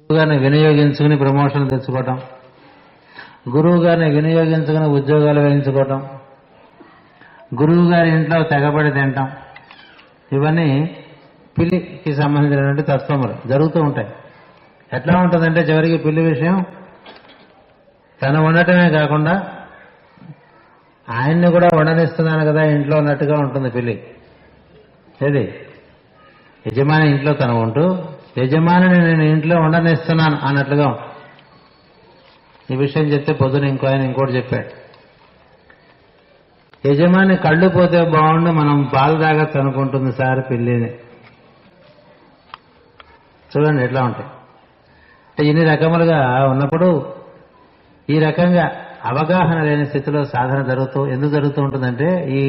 గురువుగారిని వినియోగించుకుని ప్రమోషన్లు తెచ్చుకోవటం, గురువు గారిని వినియోగించుకుని ఉద్యోగాలు వేయించుకోవటం, గురువు గారి ఇంట్లో తెగబడి తింటాం, ఇవన్నీ పిల్లికి సంబంధించినటువంటి తత్వములు జరుగుతూ ఉంటాయి. ఎట్లా ఉంటుందంటే చివరికి పిల్లి విషయం తను ఉండటమే కాకుండా ఆయన్ని కూడా ఉండనిస్తున్నాను కదా ఇంట్లో ఉన్నట్టుగా ఉంటుంది పిల్లి. ఏది యజమాని ఇంట్లో తను ఉంటూ యజమానిని నేను ఇంట్లో ఉండనిస్తున్నాను అన్నట్లుగా. ఈ విషయం చెప్తే పొద్దున ఇంకో ఆయన ఇంకోటి చెప్పాడు. యజమాని కళ్ళు పోతే బాగుండు, మనం పాలు తాగచ్చు అనుకుంటుంది సార్ పిల్లిని. చూడండి ఎట్లా ఉంటాయి. అంటే ఇన్ని రకములుగా ఉన్నప్పుడు ఈ రకంగా అవగాహన లేని స్థితిలో సాధన ఎందుకు జరుగుతూ ఉంటుందంటే ఈ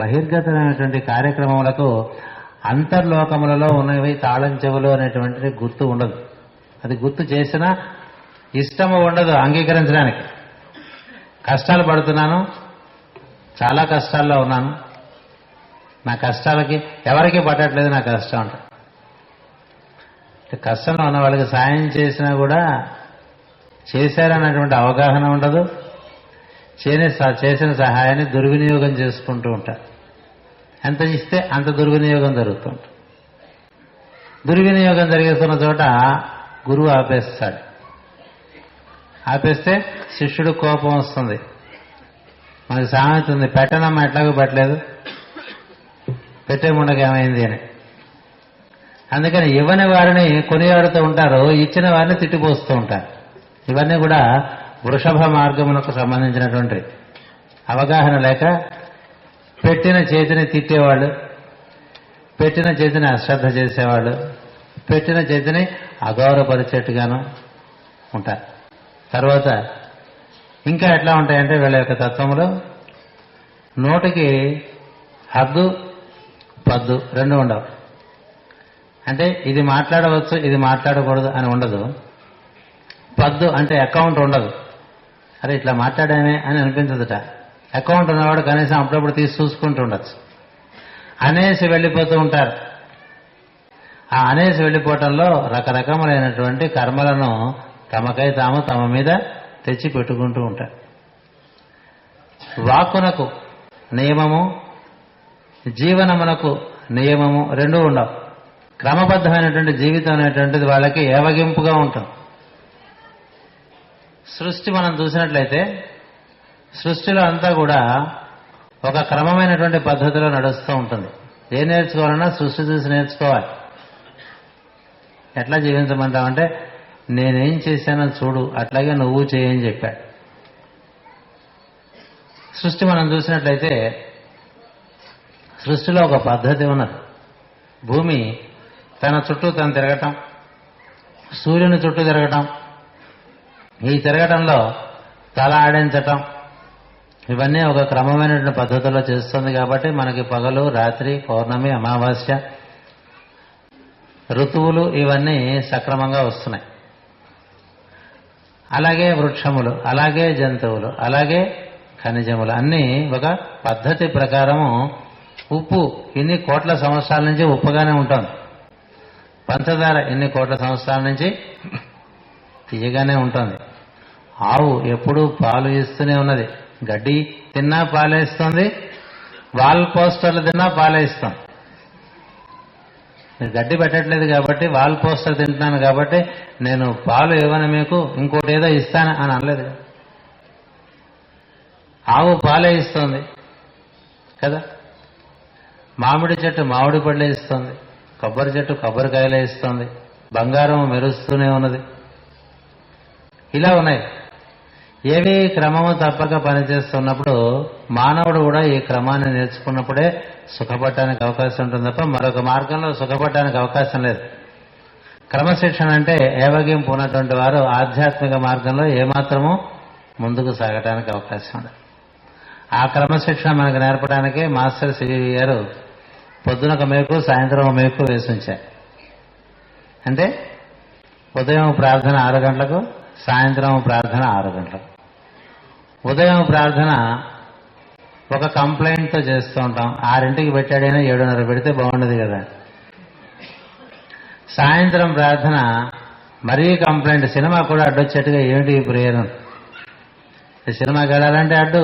బహిర్గతమైనటువంటి కార్యక్రమములకు అంతర్లోకములలో ఉన్నవి తాళం చెవులు అనేటువంటిది గుర్తు ఉండదు. అది గుర్తు చేసినా ఇష్టము ఉండదు అంగీకరించడానికి. కష్టాలు పడుతున్నాను, చాలా కష్టాల్లో ఉన్నాను, నా కష్టాలకి ఎవరికి పట్టట్లేదు, నా కష్టం అంట. కష్టంలో ఉన్న వాళ్ళకి సాయం చేసినా కూడా చేశారన్నటువంటి అవగాహన ఉండదు. చేసిన సహాయాన్ని దుర్వినియోగం చేసుకుంటూ ఉంటారు. ఎంత ఇస్తే అంత దుర్వినియోగం జరుగుతుంది. దుర్వినియోగం జరిగేస్తున్న చోట గురువు ఆపేస్తాడు. ఆపేస్తే శిష్యుడు కోపం వస్తుంది. మనకి సామెత ఉంది, పెట్టనమ్మ ఎట్లాగో పెట్టలేదు, పెట్టే ముండకి ఏమైంది అని. అందుకని ఇవ్వని వారిని కొనియాడుతూ ఉంటారు, ఇచ్చిన వారిని తిట్టిపోస్తూ ఉంటారు. ఇవన్నీ కూడా వృషభ మార్గములకు సంబంధించినటువంటి అవగాహన లేక పెట్టిన చేతిని తిట్టేవాళ్ళు, పెట్టిన చేతిని అశ్రద్ధ చేసేవాళ్ళు, పెట్టిన చేతిని అగౌరవపరిచేట్టుగాను ఉంటారు. తర్వాత ఇంకా ఎట్లా ఉంటాయంటే వీళ్ళ యొక్క తత్వములు నోటికి హద్దు పద్దు రెండు ఉండవు. అంటే ఇది మాట్లాడవచ్చు ఇది మాట్లాడకూడదు అని ఉండదు. పద్దు అంటే అకౌంట్ ఉండదు. అరే ఇట్లా మాట్లాడామే అని అనిపించదుట. అకౌంట్ ఉన్నవాడు కనీసం అప్పుడప్పుడు తీసి చూసుకుంటూ ఉండొచ్చు. అనేసి వెళ్ళిపోతూ ఉంటారు. ఆ అనేసి వెళ్ళిపోవటంలో రకరకములైనటువంటి కర్మలను తమకై తాము తమ మీద తెచ్చి పెట్టుకుంటూ ఉంటారు. వాక్కునకు నియమము, జీవనమునకు నియమము రెండూ ఉండవు. క్రమబద్ధమైనటువంటి జీవితం అనేటువంటిది వాళ్ళకి ఏవగింపుగా ఉంటుంది. సృష్టి మనం చూసినట్లయితే సృష్టిలో అంతా కూడా ఒక క్రమమైనటువంటి పద్ధతిలో నడుస్తూ ఉంటుంది. ఏం నేర్చుకోవాలన్నా సృష్టి చూసి నేర్చుకోవాలి. ఎట్లా జీవించమంటామంటే నేనేం చేశానో చూడు, అట్లాగే నువ్వు చేయని చెప్పాడు. సృష్టి మనం చూసినట్లయితే సృష్టిలో ఒక పద్ధతి ఉన్నది. భూమి తన చుట్టూ తను తిరగటం, సూర్యుని చుట్టూ తిరగటం, ఈ తిరగటంలో తల ఆడించటం, ఇవన్నీ ఒక క్రమమైనటువంటి పద్ధతిలో చేస్తుంది. కాబట్టి మనకి పగలు, రాత్రి, పౌర్ణమి, అమావాస్య, ఋతువులు ఇవన్నీ సక్రమంగా వస్తున్నాయి. అలాగే వృక్షములు, అలాగే జంతువులు, అలాగే ఖనిజములు అన్నీ ఒక పద్ధతి ప్రకారము. ఉప్పు ఇన్ని కోట్ల సంవత్సరాల నుంచి ఉప్పుగానే ఉంటుంది. పంచదార ఇన్ని కోట్ల సంవత్సరాల నుంచి తీయగానే ఉంటుంది. ఆవు ఎప్పుడూ పాలు ఇస్తూనే ఉన్నది. గడ్డి తిన్నా పాలేస్తుంది, వాల్ పోస్టర్లు తిన్నా పాలే ఇస్తాం. గడ్డి పెట్టట్లేదు కాబట్టి వాల్ పోస్టర్ తింటున్నాను కాబట్టి నేను పాలు ఇవ్వను మీకు, ఇంకోటి ఏదో ఇస్తాను అని అనలేదు. ఆవు పాలే ఇస్తుంది కదా. మామిడి చెట్టు మామిడి పళ్ళే ఇస్తుంది, కొబ్బరి చెట్టు కొబ్బరికాయలే ఇస్తుంది, బంగారం మెరుస్తూనే ఉన్నది. ఇలా ఉన్నాయి. ఏవి క్రమము తప్పక పనిచేస్తున్నప్పుడు మానవుడు కూడా ఈ క్రమాన్ని నేర్చుకున్నప్పుడే సుఖపడటానికి అవకాశం ఉంటుంది తప్ప మరొక మార్గంలో సుఖపడటానికి అవకాశం లేదు. క్రమశిక్షణ అంటే ఏవగింపు ఉన్నటువంటి వారు ఆధ్యాత్మిక మార్గంలో ఏమాత్రమూ ముందుకు సాగటానికి అవకాశం ఉండదు. ఆ క్రమశిక్షణ మనకు నేర్పడానికే మాస్టర్ సివి గారు పొద్దున ఒక మేకు సాయంత్రం ఒక మేకు వేసి ఉంచారు. అంటే ఉదయం ప్రార్థన 6 గంటలకు, సాయంత్రం ప్రార్థన 6 గంటలకు. ఉదయం ప్రార్థన ఒక కంప్లైంట్తో చేస్తూ ఉంటాం. 6ంటికి పెట్టాడైనా 7:30 పెడితే బాగుండదు కదా. సాయంత్రం ప్రార్థన మరీ కంప్లైంట్, సినిమా కూడా అడ్డొచ్చేట్టుగా ఏమిటి ఈ ప్రేయర్. సినిమాకి వెళ్ళాలంటే అడ్డు,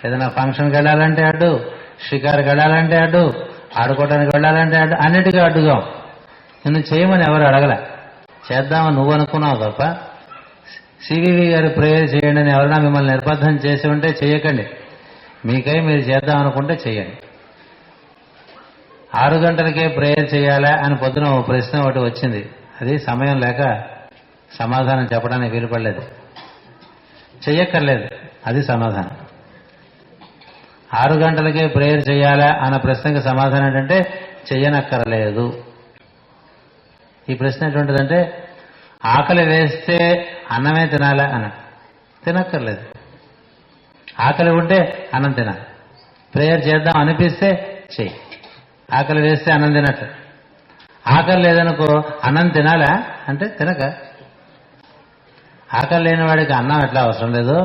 ఏదైనా ఫంక్షన్కి వెళ్ళాలంటే అడ్డు, షికారుకి వెళ్ళాలంటే అడ్డు, ఆడుకోవడానికి వెళ్ళాలంటే అడ్డు, అన్నిటికీ అడ్డుగా. నిన్ను చేయమని ఎవరు అడగలే, చేద్దామని నువ్వు అనుకున్నావు తప్ప. సివివి గారి ప్రేయర్ చేయండి అని ఎవరైనా మిమ్మల్ని నిర్బద్ధం చేసి ఉంటే చేయకండి. మీకై మీరు చేద్దాం అనుకుంటే చేయండి. 6 గంటలకే ప్రేయర్ చేయాలా అని పొద్దున ఓ ప్రశ్న ఒకటి వచ్చింది. అది సమయం లేక సమాధానం చెప్పడానికి వీలుపడలేదు. చెయ్యక్కర్లేదు, అది సమాధానం. 6 గంటలకే ప్రేయర్ చేయాలా అన్న ప్రశ్నకి సమాధానం ఏంటంటే చెయ్యనక్కర్లేదు. ఈ ప్రశ్న ఎటువంటిదంటే ఆకలి వేస్తే అన్నమే తినాలా అని. తినక్కర్లేదు. ఆకలి ఉంటే అన్నం తినాలి. ప్రేయర్ చేద్దాం అనిపిస్తే చెయ్యి. ఆకలి వేస్తే అన్నం తినట్టు. ఆకలి లేదనుకో అన్నం తినాలా అంటే తినక. ఆకలి లేని వాడికి అన్నం ఎట్లా అవసరం లేదు,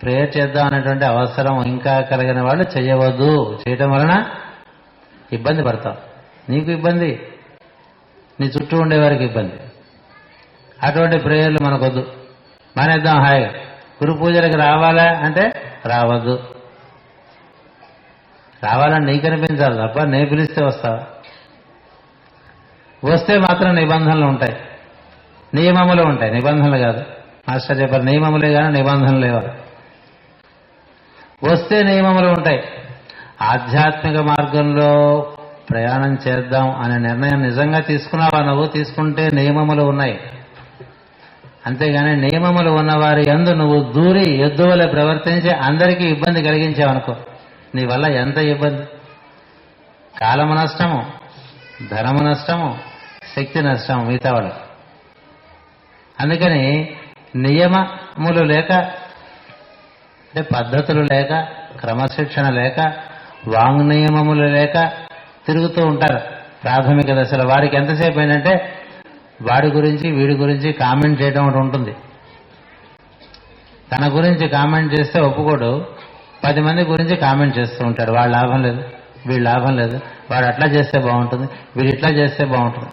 ప్రేయర్ చేద్దాం అనేటువంటి అవసరం ఇంకా కలిగిన వాళ్ళు చేయవద్దు. చేయటం వలన ఇబ్బంది పడతావు. నీకు ఇబ్బంది, నీ చుట్టూ ఉండేవారికి ఇబ్బంది. అటువంటి ప్రేయర్లు మనకొద్దు, మానేద్దాం హాయిగా. గురు పూజలకు రావాలా అంటే రావద్దు. రావాలని నీకు అనిపించాలి తప్ప నేను పిలిస్తే వస్తావా? వస్తే మాత్రం నిబంధనలు ఉంటాయి, నియమములు ఉంటాయి, నిబంధనలు కాదు. మాస్టర్ చెప్పారు నియమములే కానీ నిబంధనలు లేవాలి. వస్తే నియమములు ఉంటాయి. ఆధ్యాత్మిక మార్గంలో ప్రయాణం చేద్దాం అనే నిర్ణయం నిజంగా తీసుకున్నావా నువ్వు? తీసుకుంటే నియమములు ఉన్నాయి. అంతేగాని నియమములు ఉన్నవారి యందు నువ్వు దూరి ఎద్దువలే ప్రవర్తించి అందరికీ ఇబ్బంది కలిగించావనుకో, నీ వల్ల ఎంత ఇబ్బంది. కాలము నష్టము, ధనము నష్టము, శక్తి నష్టము మిగతా వాళ్ళకి. అందుకని నియమములు లేక, అంటే పద్ధతులు లేక, క్రమశిక్షణ లేక, వాంగ్నియమములు లేక తిరుగుతూ ఉంటారు ప్రాథమిక దశలో. వారికి ఎంతసేపు ఏంటంటే వాడి గురించి వీడి గురించి కామెంట్ చేయడం ఒకటి ఉంటుంది. తన గురించి కామెంట్ చేస్తే ఒప్పుకోడు, 10 మంది గురించి కామెంట్ చేస్తూ ఉంటాడు. వాడు లాభం లేదు, వీడు లాభం లేదు, వాడు అట్లా చేస్తే బాగుంటుంది, వీడు ఇట్లా చేస్తే బాగుంటుంది.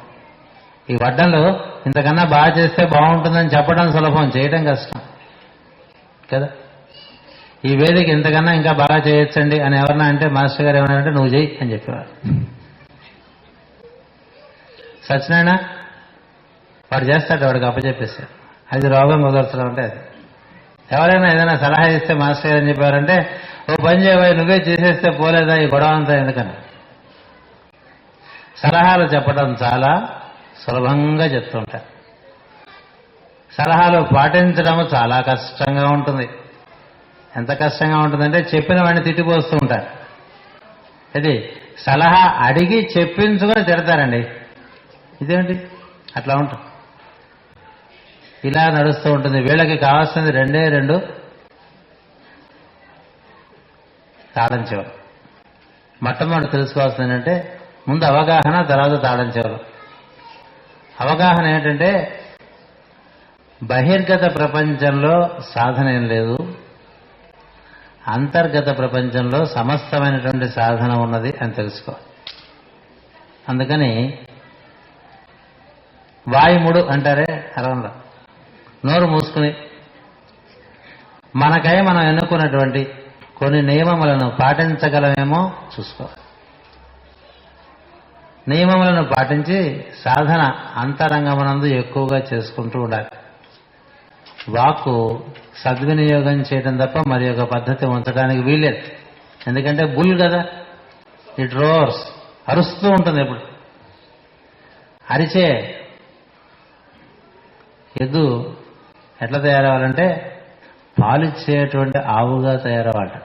ఈ వడ్డంలో ఇంతకన్నా బాగా చేస్తే బాగుంటుందని చెప్పడం సులభం, చేయడం కష్టం కదా. ఈ వేదిక ఇంతకన్నా ఇంకా బాగా చేయొచ్చండి అని ఎవరన్నా అంటే మాస్టర్ గారు ఏమన్నారంటే నువ్వు చేయి అని చెప్పేవారు. సత్యనారాయణ వాడు చేస్తాడు, వాడికి అప్పచెప్పేస్తాడు. అది రోగం కుదర్చడం అంటే అది. ఎవరైనా ఏదైనా సలహా ఇస్తే మాస్టర్ గారు అని చెప్పారంటే ఓ పని చేయబోయి నువ్వే చేసేస్తే పోలేదా ఈ గొడవ అంతా ఎందుకని. సలహాలు చెప్పడం చాలా సులభంగా చెప్తుంటారు. సలహాలు పాటించడం చాలా కష్టంగా ఉంటుంది. ఎంత కష్టంగా ఉంటుందంటే చెప్పిన వాడిని తిట్టిపోస్తూ ఉంటారు. ఇది సలహా అడిగి చెప్పించుకొని తిడతారండి. ఇదేంటి అట్లా ఉంటుంది. ఇలా నడుస్తూ ఉంటుంది. వీళ్ళకి కావాల్సింది 2 తాళం చెవులు. మొట్టమొదటి తెలుసుకోవాల్సింది ఏంటంటే ముందు అవగాహన, తర్వాత తాళం చెవులు. అవగాహన ఏంటంటే బహిర్గత ప్రపంచంలో సాధన ఏం లేదు, అంతర్గత ప్రపంచంలో సమస్తమైనటువంటి సాధన ఉన్నది అని తెలుసుకో. అందుకని వాయుముడు అంటారే అరవంలో, నోరు మూసుకుని మనకై మనం ఎన్నుకున్నటువంటి కొన్ని నియమములను పాటించగలమేమో చూసుకోవాలి. నియమములను పాటించి సాధన అంతరంగమునందు ఎక్కువగా చేసుకుంటూ ఉండాలి. వాక్కు సద్వినియోగం చేయడం తప్ప మరి ఒక పద్ధతి ఉంచడానికి వీలేదు. ఎందుకంటే బుల్ కదా, ఇట్ రోర్స్, అరుస్తూ ఉంటుంది. ఎప్పుడు అరిచే ఎద్దు ఎట్లా తయారవ్వాలంటే పాలిచ్చేటువంటి ఆవుగా తయారవ్వాలి.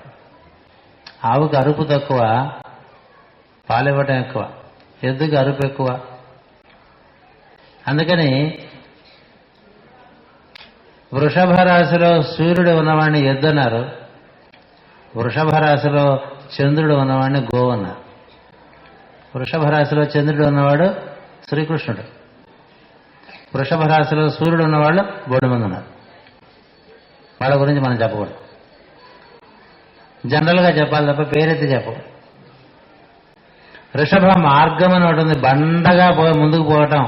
ఆవుకి అరుపు తక్కువ, పాలివ్వటం ఎక్కువ. ఎద్దుకి అరుపు ఎక్కువ. అందుకని వృషభ రాశిలో సూర్యుడు ఉన్నవాడిని ఎద్దు అన్నారు, వృషభ రాశిలో చంద్రుడు ఉన్నవాడిని గో అన్నారు. వృషభ రాశిలో చంద్రుడు ఉన్నవాడు శ్రీకృష్ణుడు, వృషభ రాశిలో సూర్యుడు ఉన్నవాళ్ళు బోడు మంది ఉన్నారు. వాళ్ళ గురించి మనం చెప్పకూడదు, జనరల్గా చెప్పాలి తప్ప పేరెత్తి చెప్పకూడదు. వృషభ మార్గం అని ఒకటి ఉంది, బండగా ముందుకు పోవటం.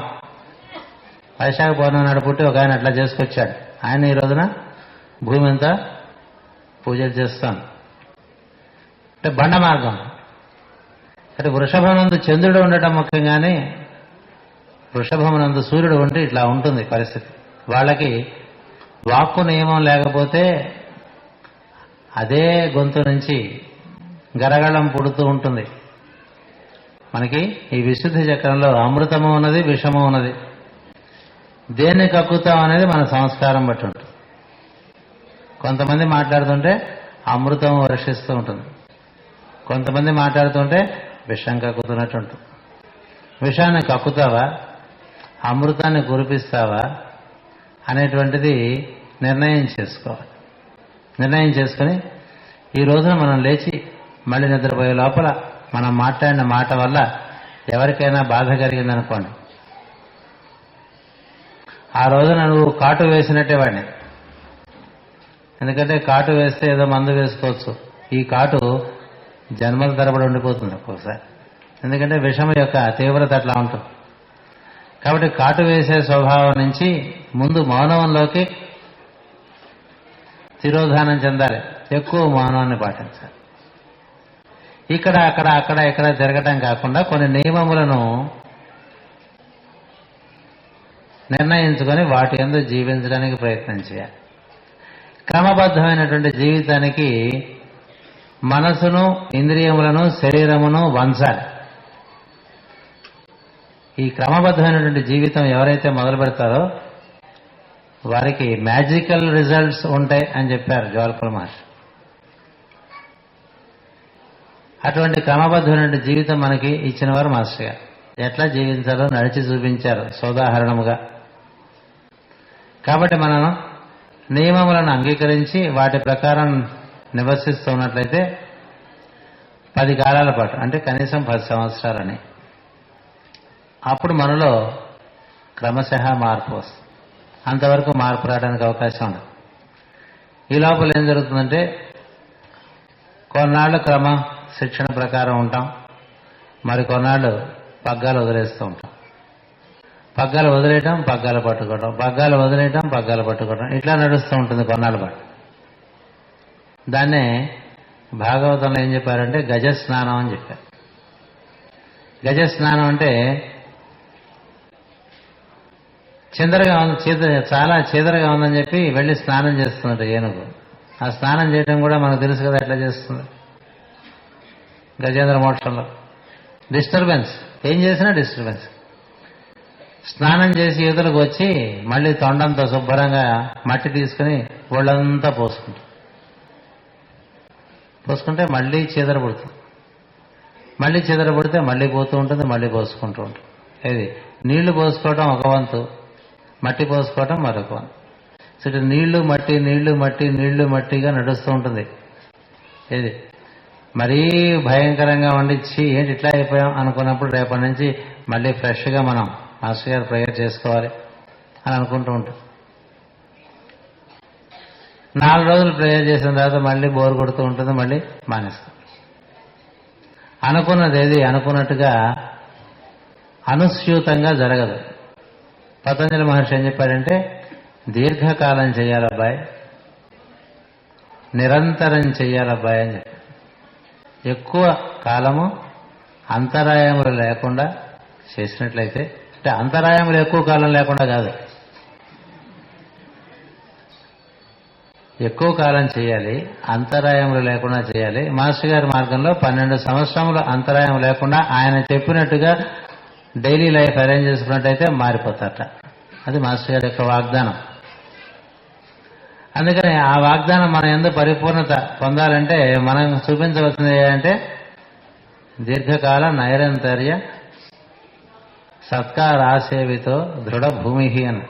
వైశాఖ పౌర్ణమి నాడు పుట్టి ఒక ఆయన అట్లా చేసుకొచ్చాడు. ఆయన ఈ రోజున భూమి అంతా పూజలు చేస్తాను. అంటే బండ మార్గం. అంటే వృషభమునందు చంద్రుడు ఉండటం ముఖ్యంగానే వృషభమునందు సూర్యుడు ఉంటే ఇట్లా ఉంటుంది పరిస్థితి. వాళ్ళకి వాక్కు నియమం లేకపోతే అదే గొంతు నుంచి గరగళం పుడుతూ ఉంటుంది. మనకి ఈ విశుద్ధి చక్రంలో అమృతము ఉన్నది, విషము ఉన్నది. దేన్ని కక్కుతాం అనేది మన సంస్కారం బట్టి ఉంటుంది. కొంతమంది మాట్లాడుతుంటే అమృతం వర్షిస్తూ ఉంటుంది, కొంతమంది మాట్లాడుతుంటే విషం కక్కుతున్నట్టు ఉంటుంది. విషాన్ని కక్కుతావా, అమృతాన్ని కురిపిస్తావా అనేటువంటిది నిర్ణయం చేసుకోవాలి. నిర్ణయం చేసుకుని ఈ రోజున మనం లేచి మళ్ళీ నిద్రపోయే లోపల మనం మాట్లాడిన మాట వల్ల ఎవరికైనా బాధ కలిగిందనుకోండి, ఆ రోజున నువ్వు కాటు వేసినట్టే వాడిని. ఎందుకంటే కాటు వేస్తే ఏదో మందు వేసుకోవచ్చు, ఈ కాటు జన్మల తరబడి ఉండిపోతుంది ఒక్కోసారి. ఎందుకంటే విషం యొక్క తీవ్రత అట్లా ఉంటుంది. కాబట్టి కాటు వేసే స్వభావం నుంచి ముందు మౌనంలోకి తిరోధానం చెందాలి, ఎక్కువ మౌనాన్ని పాటించాలి. ఇక్కడ అక్కడ అక్కడ ఇక్కడ తిరగటం కాకుండా కొన్ని నియమములను నిర్ణయించుకొని వాటి యందు జీవించడానికి ప్రయత్నం చేయాలి. క్రమబద్ధమైనటువంటి జీవితానికి మనసును, ఇంద్రియములను, శరీరమును వంచాలి. ఈ క్రమబద్ధమైనటువంటి జీవితం ఎవరైతే మొదలు పెడతారో వారికి మ్యాజికల్ రిజల్ట్స్ ఉంటాయి అని చెప్పారు జ్వాలకుల మహర్షి. అటువంటి క్రమబద్ధమైనటువంటి జీవితం మనకి ఇచ్చిన వారు మాస్టర్ గారు. ఎట్లా జీవించాలో నడిచి చూపించారు సోదాహరణముగా. కాబట్టి మనం నియమములను అంగీకరించి వాటి ప్రకారం నివసిస్తున్నట్లయితే 10 కాలాల పాటు, అంటే కనీసం 10 సంవత్సరాలని, అప్పుడు మనలో క్రమశః మార్పు వస్తుంది. అంతవరకు మార్పు రావడానికి అవకాశం ఉండదు. ఈ లోపల ఏం జరుగుతుందంటే కొన్నాళ్ళు క్రమ శిక్షణ ప్రకారం ఉంటాం, మరి కొన్నాళ్ళు పగ్గాలు వదిలేస్తూ ఉంటాం. పగ్గాలు వదిలేయటం, పగ్గాలు పట్టుకోవడం, పగ్గాలు వదిలేయటం, పగ్గాలు పట్టుకోవడం, ఇట్లా నడుస్తూ ఉంటుంది కొన్నాళ్ళ పాటు. దాన్నే భాగవతంలో ఏం చెప్పారంటే గజస్నానం అని చెప్పారు. గజస్నానం అంటే చాలా చీదరగా ఉందని చెప్పి వెళ్ళి స్నానం చేస్తున్నట్టు ఏనుగు. ఆ స్నానం చేయడం కూడా మనకు తెలుసు కదా ఎట్లా చేస్తుంది. గజేంద్ర మోక్షంలో డిస్టర్బెన్స్, ఏం చేసినా డిస్టర్బెన్స్. స్నానం చేసి యువతలకు వచ్చి మళ్ళీ తొండంతో శుభ్రంగా మట్టి తీసుకుని ఒళ్ళంతా పోసుకుంటే మళ్ళీ చీదర పడుతుంది. మళ్ళీ చీదర పడితే మళ్ళీ పోతూ ఉంటుంది, మళ్ళీ పోసుకుంటూ ఉంటుంది. ఇది నీళ్లు పోసుకోవడం ఒక వంతు, మట్టి పోసుకోవటం మరొక వంతు. సో ఇటు నీళ్లు మట్టి, నీళ్లు మట్టి, నీళ్లు మట్టిగా నడుస్తూ ఉంటుంది. ఇది మరీ భయంకరంగా వండించి ఏంటి ఇట్లా అయిపోయాం అనుకున్నప్పుడు రేపటి నుంచి మళ్ళీ ఫ్రెష్గా మనం మాస్టర్ గారు ప్రేయర్ చేసుకోవాలి అని అనుకుంటూ ఉంటాం. 4 రోజులు ప్రేయర్ చేసిన తర్వాత మళ్ళీ బోర్ కొడుతూ ఉంటుంది, మళ్ళీ మానేస్తాం. అనుకున్నది ఏది అనుకున్నట్టుగా అనుస్యూతంగా జరగదు. పతంజలి మహర్షి ఏం చెప్పాడంటే దీర్ఘకాలం చెయ్యాలబ్బాయి, నిరంతరం చెయ్యాలబ్బాయి అని చెప్పారు. ఎక్కువ కాలము అంతరాయములు లేకుండా చేసినట్లయితే, అంటే అంతరాయములు ఎక్కువ కాలం లేకుండా కాదు, ఎక్కువ కాలం చేయాలి, అంతరాయములు లేకుండా చేయాలి. మాస్టర్ గారి మార్గంలో 12 సంవత్సరములు అంతరాయం లేకుండా ఆయన చెప్పినట్టుగా డైలీ లైఫ్ అరేంజ్ చేసుకున్నట్టయితే మారిపోతారట. అది మాస్టర్ గారి యొక్క వాగ్దానం. అందుకని ఆ వాగ్దానం మన యందు పరిపూర్ణత పొందాలంటే మనం చూపించవలసింది ఏంటంటే దీర్ఘకాల నైరంతర్య సత్కారాసేవితో దృఢ భూమి అని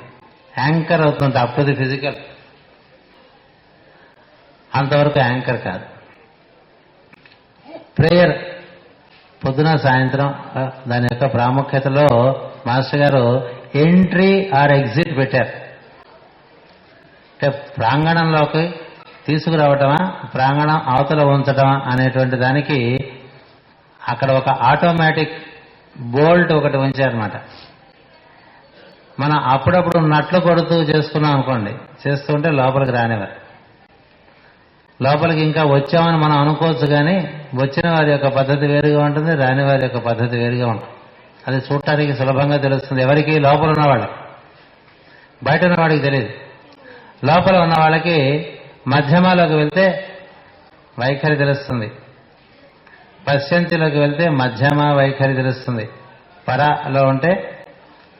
యాంకర్ అవుతుంటే అప్పుడు ఫిజికల్, అంతవరకు యాంకర్ కాదు. ప్రేయర్ పొద్దున సాయంత్రం దాని యొక్క ప్రాముఖ్యతలో మాస్టర్ గారు ఎంట్రీ ఆర్ ఎగ్జిట్ పెట్టారు. అంటే ప్రాంగణంలోకి తీసుకురావటమా, ప్రాంగణం అవతల ఉంచటమా అనేటువంటి దానికి అక్కడ ఒక ఆటోమేటిక్ బోల్ట్ ఒకటి ఉంచారన్నమాట. మనం అప్పుడప్పుడు నట్లు కొడుతూ చేసుకున్నాం అనుకోండి, చేస్తుంటే లోపలికి రానివారు. లోపలికి ఇంకా వచ్చామని మనం అనుకోవచ్చు, కానీ వచ్చిన వారి యొక్క పద్ధతి వేరుగా ఉంటుంది, రాని వారి యొక్క పద్ధతి వేరుగా ఉంటుంది. అది చూడటానికి సులభంగా తెలుస్తుంది ఎవరికి? లోపల ఉన్నవాళ్ళకి. బయట ఉన్నవాడికి తెలియదు. లోపల ఉన్న వాళ్ళకి మధ్యమాలోకి వెళ్తే వైఖరి తెలుస్తుంది, పశ్చంతిలోకి వెళ్తే మధ్యమ వైఖరి తెలుస్తుంది, పరలో ఉంటే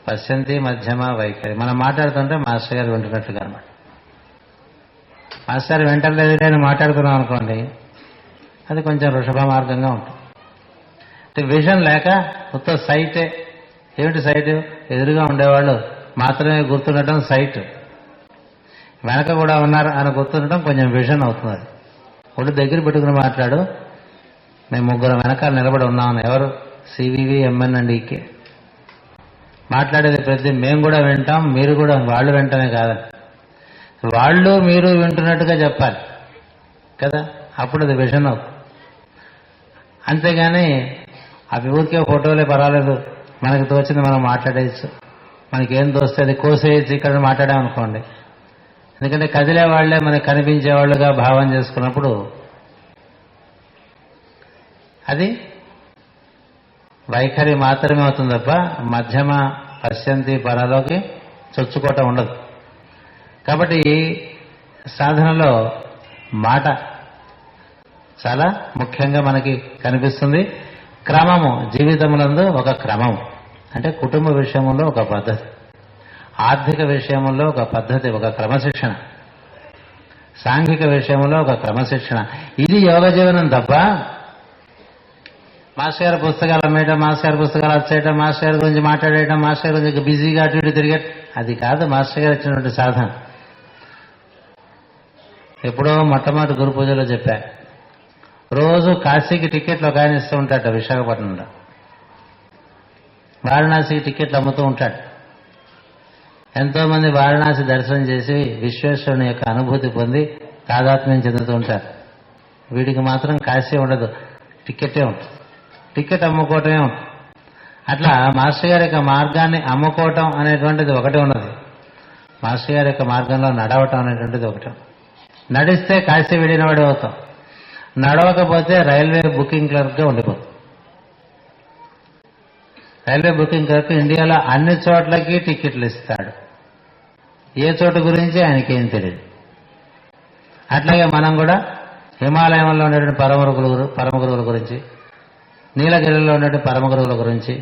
పశ్చంతి మధ్యమ వైఖరి. మనం మాట్లాడుతుంటే మాస్టర్ గారు వింటున్నట్టుగా అనమాట. మాస్టర్ వింటలేదు అని మాట్లాడుతున్నాం అనుకోండి, అది కొంచెం వృషభ మార్గంగా ఉంటుంది. అంటే విజన్ లేక ఉత్త సైటే. ఏమిటి సైట్? ఎదురుగా ఉండేవాళ్ళు మాత్రమే గుర్తుండటం సైట్, వెనక కూడా ఉన్నారు అని గుర్తుండటం కొంచెం విజన్ అవుతుంది. అది ఒళ్ళు దగ్గర పెట్టుకుని మాట్లాడు, మేము ముగ్గురు వెనకాల నిలబడి ఉన్నామని. ఎవరు? CVV, MN and EK. మాట్లాడేది ప్రతి మేము కూడా వింటాం, మీరు కూడా. వాళ్ళు వెంటనే కాదని, వాళ్ళు మీరు వింటున్నట్టుగా చెప్పాలి కదా, అప్పుడు అది విజన్ అవుతుంది. అంతేగాని అవి ఊరికే ఫోటోలే పర్వాలేదు, మనకి తోచింది మనం మాట్లాడేయచ్చు, మనకేం తోస్తే అది కోసేయచ్చు ఇక్కడ మాట్లాడామనుకోండి. ఎందుకంటే కదిలే వాళ్లే మనకు కనిపించేవాళ్లుగా భావం చేసుకున్నప్పుడు అది వైఖరి మాత్రమే అవుతుంది తప్ప మధ్యమ పశ్చంతి పరలోకి చొచ్చుకోవటం ఉండదు. కాబట్టి సాధనలో మాట చాలా ముఖ్యంగా మనకి కనిపిస్తుంది. క్రమము, జీవితములందు ఒక క్రమం. అంటే కుటుంబ విషయంలో ఒక పద్ధతి, ఆర్థిక విషయంలో ఒక పద్ధతి, ఒక క్రమశిక్షణ, సాంఘిక విషయంలో ఒక క్రమశిక్షణ. ఇది యోగ జీవనం తప్ప మాస్టర్ గారి పుస్తకాలు అమ్మేయటం, మాస్టర్ గారి పుస్తకాలు వచ్చేయటం, మాస్టర్ గారి గురించి మాట్లాడేయటం, మాస్టర్ గారి గురించి బిజీగా అటు ఇటు తిరిగేట, అది కాదు మాస్టర్ గారు ఇచ్చినటువంటి సాధన. ఎప్పుడో మొట్టమొదటి గురు పూజలో చెప్పా, రోజు కాశీకి టికెట్లు ఒక ఆయన ఇస్తూ ఉంటాడు విశాఖపట్నంలో, వారణాసికి టికెట్లు అమ్ముతూ ఉంటాడు. ఎంతో మంది వారణాసి దర్శనం చేసి విశ్వేశ్వరుని యొక్క అనుభూతి పొంది తాదాత్మ్యం చెందుతూ ఉంటారు. వీడికి మాత్రం కాశీ ఉండదు, టికెటే ఉంటుంది. టికెట్ అమ్ముకోవటమే ఉంటుంది. అట్లా మాస్టర్ గారి యొక్క మార్గాన్ని అమ్ముకోవటం అనేటువంటిది ఒకటి ఉన్నది, మాస్టర్ గారి యొక్క మార్గంలో నడవటం అనేటువంటిది ఒకటి. నడిస్తే కాశీ వెళ్ళినవాడే అవుతాం, నడవకపోతే రైల్వే బుకింగ్ క్లర్క్గా ఉండిపోతాం. రైల్వే బుకింగ్ క్లర్క్ ఇండియాలో అన్ని చోట్లకి టికెట్లు ఇస్తాడు, ఏ చోటు గురించి ఆయనకేం తెలియదు. అట్లాగే మనం కూడా హిమాలయంలో ఉండేటువంటి పరమ గురువుల గురించి, నీలగిరిలో ఉండేటువంటి పరమ గురువుల గురించి,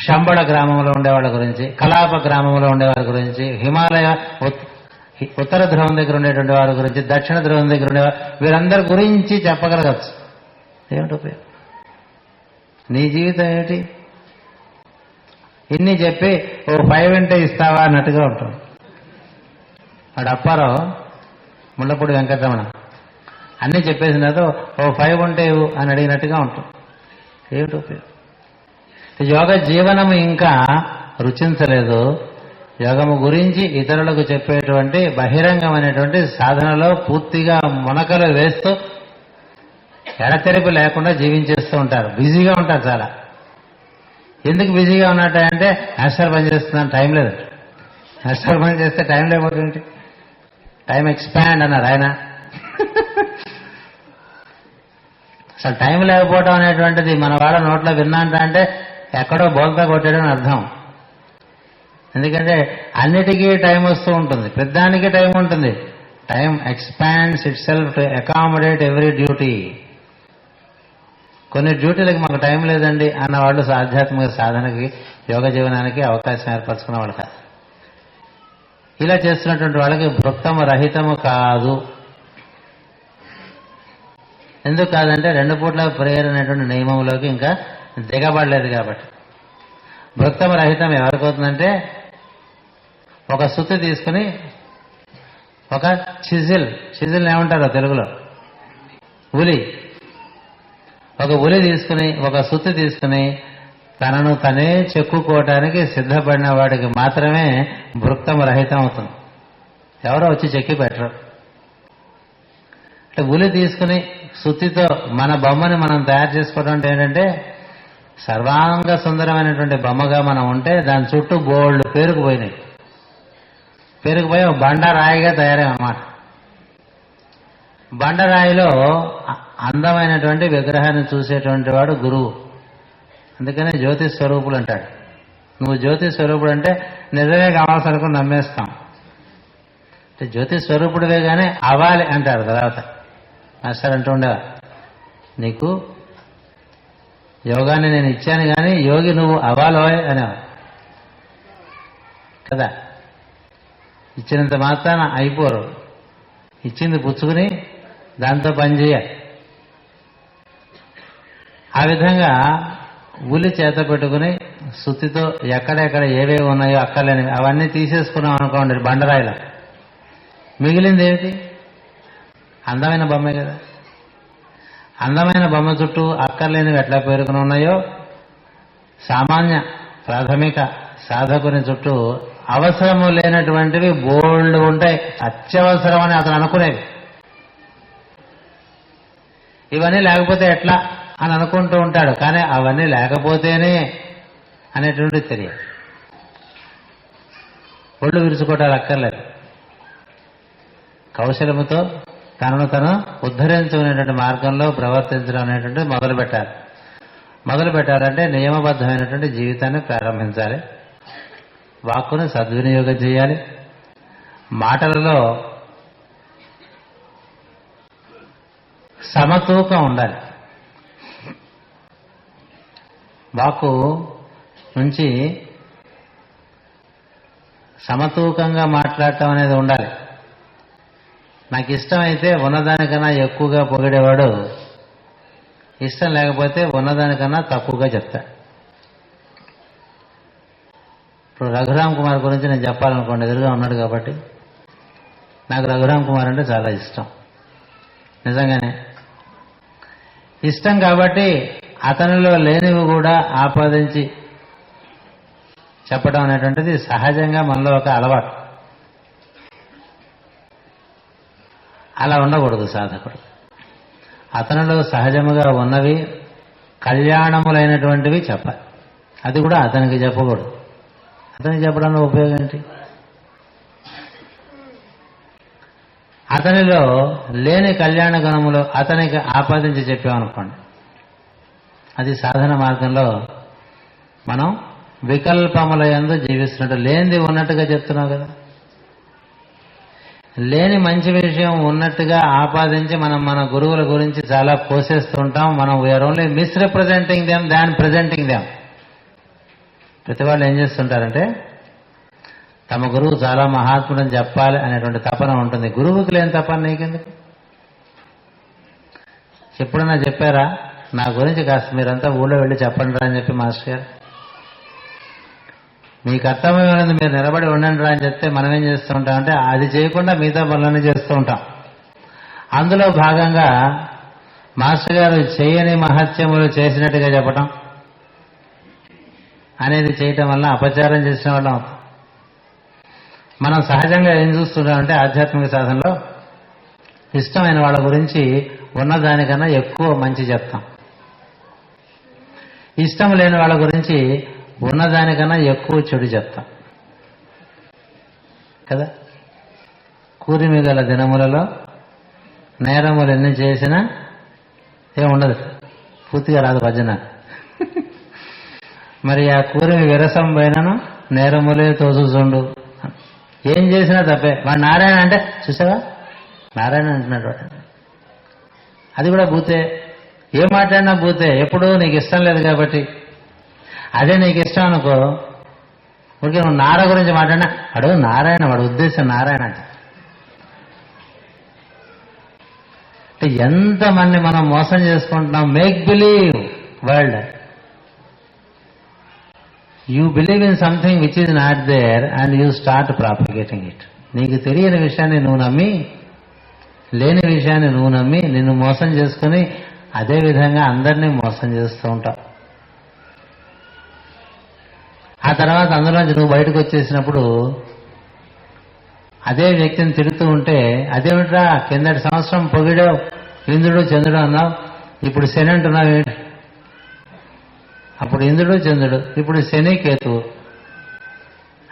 శంబళ గ్రామంలో ఉండేవాళ్ళ గురించి, కలాప గ్రామంలో ఉండేవారి గురించి, హిమాలయ ఉత్తర ధ్రువం దగ్గర ఉండేటువంటి వారి గురించి, దక్షిణ ధ్రువం దగ్గర ఉండేవారు, వీరందరి గురించి చెప్పగలగచ్చు. ఏమిటి ఉపయోగం? నీ జీవితం ఏమిటి? ఇన్ని చెప్పి ఓ 5 అంటే ఇస్తావా అన్నట్టుగా ఉంటుంది. వాడు అప్పారావు, ముళ్ళపూడి వెంకటరమణ అన్నీ చెప్పేసిన తర్వాత ఓ 5 ఉంటే ఇవ్వు అని అడిగినట్టుగా ఉంటుంది. ఏమిటి ఉపయోగం? యోగ జీవనము ఇంకా రుచించలేదు. యోగము గురించి ఇతరులకు చెప్పేటువంటి బహిరంగమైనటువంటి సాధనలో పూర్తిగా మునకలు వేస్తూ ఎడతెరిపి లేకుండా జీవించేస్తూ ఉంటారు. బిజీగా ఉంటారు చాలా. ఎందుకు బిజీగా ఉన్నట్టే? మాస్టర్ పని చేస్తున్నాను, టైం లేదు. మాస్టర్ పని చేస్తే టైం లేకపోతుంది. టైం ఎక్స్పాండ్ అన్నారు ఆయన. అసలు టైం లేకపోవడం అనేటువంటిది మన వాళ్ళ నోట్లో విన్నాంట అంటే ఎక్కడో బోల్తా కొట్టాడని అర్థం. ఎందుకంటే అన్నిటికీ టైం వస్తూ ఉంటుంది, పెద్దానికి టైం ఉంటుంది. Time expands it self to accommodate every duty. కొన్ని డ్యూటీలకు మాకు టైం లేదండి అన్న వాళ్ళు ఆధ్యాత్మిక సాధనకి, యోగ జీవనానికి అవకాశం ఏర్పరచుకున్న వాళ్ళు కాదు. ఇలా చేస్తున్నటువంటి వాళ్ళకి భృక్తము రహితము కాదు. ఎందుకు కాదంటే 2 పూట్ల ప్రేయర్ అనేటువంటి నియమంలోకి ఇంకా దిగబడలేదు కాబట్టి. భృక్తము రహితం ఎవరికి అవుతుందంటే, ఒక సుత్తి తీసుకుని ఒక చిజిల్ ఏమంటారో తెలుగులో, ఉలి, ఒక ఉలి తీసుకుని ఒక సుత్తి తీసుకుని తనను తనే చెక్కుకోవటానికి సిద్ధపడిన వాడికి మాత్రమే భృక్తము రహితం అవుతుంది. ఎవరో వచ్చి చెక్కి పెట్టరు. అంటే ఉలి తీసుకుని సుత్తితో మన బొమ్మని మనం తయారు చేసుకోవడం అంటే ఏంటంటే, సర్వాంగ సుందరమైనటువంటి బొమ్మగా మనం ఉంటే దాని చుట్టూ బోల్డ్ పేరుకుపోయినాయి. పేరుకుపోయి ఒక బండరాయిగా తయారన్నమాట. బండరాయిలో అందమైనటువంటి విగ్రహాన్ని చూసేటువంటి వాడు గురువు. అందుకనే జ్యోతి స్వరూపులు అంటాడు. నువ్వు జ్యోతి స్వరూపుడు అంటే నిజమే కావాల్సి అనుకుని నమ్మేస్తాం. అంటే జ్యోతి స్వరూపుడివే కానీ అవ్వాలి అంటారు తర్వాత. మాస్టర్ అంటూ ఉండేవారు, నీకు యోగాన్ని నేను ఇచ్చాను కానీ యోగి నువ్వు అవ్వాలోయ్ అనేవారు కదా. ఇచ్చినంత మాత్రాన అయిపోరు, ఇచ్చింది పుచ్చుకుని దాంతో పనిచేయాలి. ఆ విధంగా ఉలి చేత పెట్టుకుని సుత్తితో ఎక్కడెక్కడ ఏవేవి ఉన్నాయో అక్కర్లేనివి అవన్నీ తీసేసుకున్నాం అనుకోండి బండరాయిలో, మిగిలింది ఏమిటి? అందమైన బొమ్మే కదా. అందమైన బొమ్మ చుట్టూ అక్కర్లేనివి ఎట్లా పేరుకుని ఉన్నాయో సామాన్య ప్రాథమిక సాధకుని చుట్టూ అవసరము లేనటువంటివి బోల్డ్ ఉంటాయి, అత్యవసరం అని అతను అనుకునేవి. ఇవన్నీ లేకపోతే ఎట్లా అని అనుకుంటూ ఉంటాడు, కానీ అవన్నీ లేకపోతేనే అనేటువంటి తెలియదు. ఒళ్ళు విరుచుకోవటాలు అక్కర్లేదు. కౌశలముతో తనను తను ఉద్ధరించుకునేటువంటి మార్గంలో ప్రవర్తించడం అనేటువంటిది మొదలు పెట్టాలంటే నియమబద్ధమైనటువంటి జీవితాన్ని ప్రారంభించాలి. వాక్కును సద్వినియోగం చేయాలి. మాటలలో సమతూకం ఉండాలి. వాక్కు నుంచి సమతూకంగా మాట్లాడటం అనేది ఉండాలి. నాకు ఇష్టమైతే ఉన్నదానికన్నా ఎక్కువగా పొగిడేవాడు, ఇష్టం లేకపోతే ఉన్నదానికన్నా తక్కువగా చెప్తాడు. ఇప్పుడు రఘురామ్ కుమార్ గురించి నేను చెప్పాలనుకోండి, ఎదురుగా ఉన్నాడు కాబట్టి నాకు రఘురామ్ కుమార్ అంటే చాలా ఇష్టం. నిజంగానే ఇష్టం కాబట్టి అతనిలో లేనివి కూడా ఆపాదించి చెప్పడం అనేటువంటిది సహజంగా మనలో ఒక అలవాటు. అలా ఉండకూడదు సాధకుడు. అతనిలో సహజముగా ఉన్నవి కళ్యాణములైనటువంటివి చెప్పాలి. అది కూడా అతనికి చెప్పకూడదు. అతనికి చెప్పడంలో ఉపయోగం ఏంటి? అతనిలో లేని కళ్యాణ గుణములు అతనికి ఆపాదించి చెప్పామనుకోండి, అది సాధన మార్గంలో మనం వికల్పముల యందు జీవిస్తున్నట్టు. లేనిది ఉన్నట్టుగా చెప్తున్నావు కదా. లేని మంచి విషయం ఉన్నట్టుగా ఆపాదించి మనం మన గురువుల గురించి చాలా పోసేస్తూ ఉంటాం. మనం వీఆర్ ఓన్లీ మిస్రిప్రజెంటింగ్ దెమ్ దాన్ ప్రెజెంటింగ్ దెమ్. ప్రతి వాళ్ళు ఏం చేస్తుంటారంటే తమ గురువు చాలా మహాత్ముడని చెప్పాలి అనేటువంటి తపన ఉంటుంది. గురువుకి లేని తపన నీకెందుకు? ఎప్పుడన్నా చెప్పారా నా గురించి కాస్త మీరంతా ఊళ్ళో వెళ్ళి చెప్పండి రా అని చెప్పి మాస్టర్ గారు? మీ కర్తవ్యమైనది మీరు నిలబడి ఉండండి రా అని చెప్తే మనం ఏం చేస్తూ ఉంటామంటే అది చేయకుండా మిగతా పనులన్నీ చేస్తూ ఉంటాం. అందులో భాగంగా మాస్టర్ గారు చేయని మహత్యములు చేసినట్టుగా చెప్పటం అనేది చేయటం వల్ల అపచారం చేసిన వాళ్ళం అవుతాం. మనం సహజంగా ఏం చూస్తుంటామంటే ఆధ్యాత్మిక సాధనలో ఇష్టమైన వాళ్ళ గురించి ఉన్నదానికన్నా ఎక్కువ మంచి చెప్తాం. ఇష్టం లేని వాళ్ళ గురించి ఉన్నదానికన్నా ఎక్కువ చెడు చెప్తాం కదా. కూరిమి గల దినములలో నేరములు ఎన్ని చేసినా ఏముండదు, పూర్తిగా రాదు భజన. మరి ఆ కూరిమి విరసం పోయినను నేరములే తోచుచుండు. ఏం చేసినా తప్పే. వాడు నారాయణ అంటే చూసావా నారాయణ అంటున్నాడు వాడు. అది కూడా భూతే. ఏం మాట్లాడినా భూతే. ఎప్పుడు నీకు ఇష్టం లేదు కాబట్టి. అదే నీకు ఇష్టం అనుకో, ఓకే నువ్వు నార గురించి మాట్లాడినా అడుగు నారాయణ, వాడు ఉద్దేశం నారాయణ. అంటే ఎంతమంది మనం మోసం చేసుకుంటున్నాం. Make believe world. You believe in something which is not there and you start propagating it. నీకు తెలియని విషయాన్ని నువ్వు నమ్మి, లేని విషయాన్ని నువ్వు నమ్మి నిన్ను మోసం చేసుకుని అదే విధంగా అందరినీ మోసం చేస్తూ ఉంటావు. ఆ తర్వాత అందులోంచి నువ్వు బయటకు వచ్చేసినప్పుడు అదే వ్యక్తిని తిడుతూ ఉంటే అదేమిట్రా కిందటి సంవత్సరం పొగిడావు ఇంద్రుడు చంద్రుడు అన్నావు, ఇప్పుడు శని అంటున్నావు ఏంటి? అప్పుడు ఇంద్రుడు చంద్రుడు, ఇప్పుడు శని కేతువు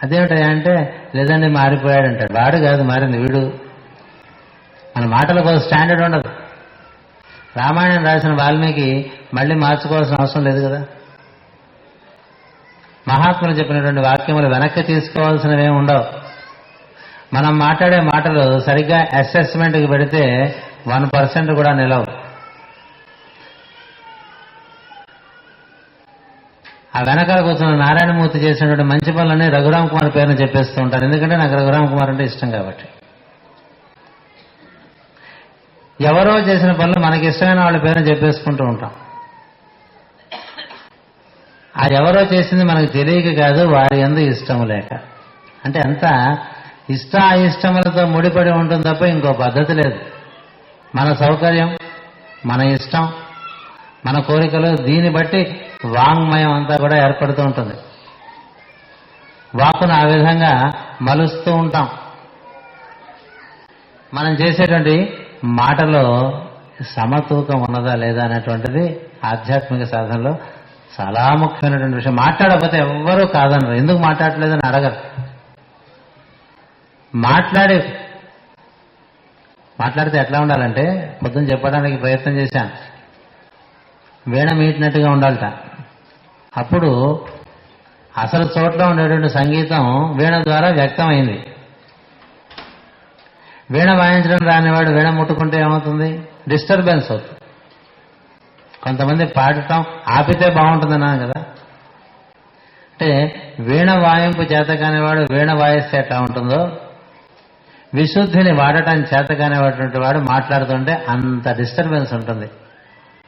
అదేమిటా అంటే లేదండి మారిపోయాడు అంటాడు. వాడు కాదు మారింది, వీడు. మన మాటలకు ఒక స్టాండర్డ్ ఉండదు. రామాయణం రాసిన వాల్మీకి మళ్ళీ మార్చుకోవాల్సిన అవసరం లేదు కదా. మహాత్ములు చెప్పినటువంటి వాక్యములు వెనక్కి తీసుకోవాల్సినవి ఏమి ఉండవు. మనం మాట్లాడే మాటలు సరిగ్గా అసెస్మెంట్కి పెడితే 1% కూడా నిలవు. ఆ వెనకాల కూర్చున్న నారాయణమూర్తి చేసినటువంటి మంచి పనులన్నీ రఘురామ్ కుమార్ పేరుని చెప్పేస్తూ ఉంటారు. ఎందుకంటే నాకు రఘురామ్ కుమార్ అంటే ఇష్టం కాబట్టి. ఎవరో చేసిన పనులు మనకి ఇష్టమైన వాళ్ళ పేరుని చెప్పేసుకుంటూ ఉంటాం. ఆ ఎవరో చేసింది మనకు తెలియక కాదు, వారి యందు ఇష్టము లేక. అంటే అంత ఇష్ట అయిష్టములతో ముడిపడి ఉంటుంది తప్ప ఇంకో పద్ధతి లేదు. మన సౌకర్యం, మన ఇష్టం, మన కోరికలు, దీన్ని బట్టి వాంగ్మయం అంతా కూడా ఏర్పడుతూ ఉంటుంది. వాక్కును ఆ విధంగా మలుస్తూ ఉంటాం. మనం చేసేటువంటి మాటలో సమతూకం ఉన్నదా లేదా అనేటువంటిది ఆధ్యాత్మిక సాధనలో చాలా ముఖ్యమైనటువంటి విషయం. మాట్లాడకపోతే ఎవ్వరూ కాదనరు. ఎందుకు మాట్లాడలేదని అడగరు. మాట్లాడితే ఎట్లా ఉండాలంటే, పొద్దున్న చెప్పడానికి ప్రయత్నం చేశాను, వీణ మీటినట్టుగా ఉండాలట. అప్పుడు అసలు చోట్ల ఉండేటువంటి సంగీతం వీణ ద్వారా వ్యక్తమైంది. వీణ వాయించడం రానివాడు వీణ ముట్టుకుంటే ఏమవుతుంది? డిస్టర్బెన్స్ అవుతుంది. కొంతమంది పాడటం ఆపితే బాగుంటుందన్నాను కదా. అంటే వీణ వాయింపు చేత కానివాడు వీణ వాయిస్తే ఎట్లా ఉంటుందో, విశుద్ధిని వాడటం చేత కానివాడు వాడు మాట్లాడుతుంటే అంత డిస్టర్బెన్స్ ఉంటుంది.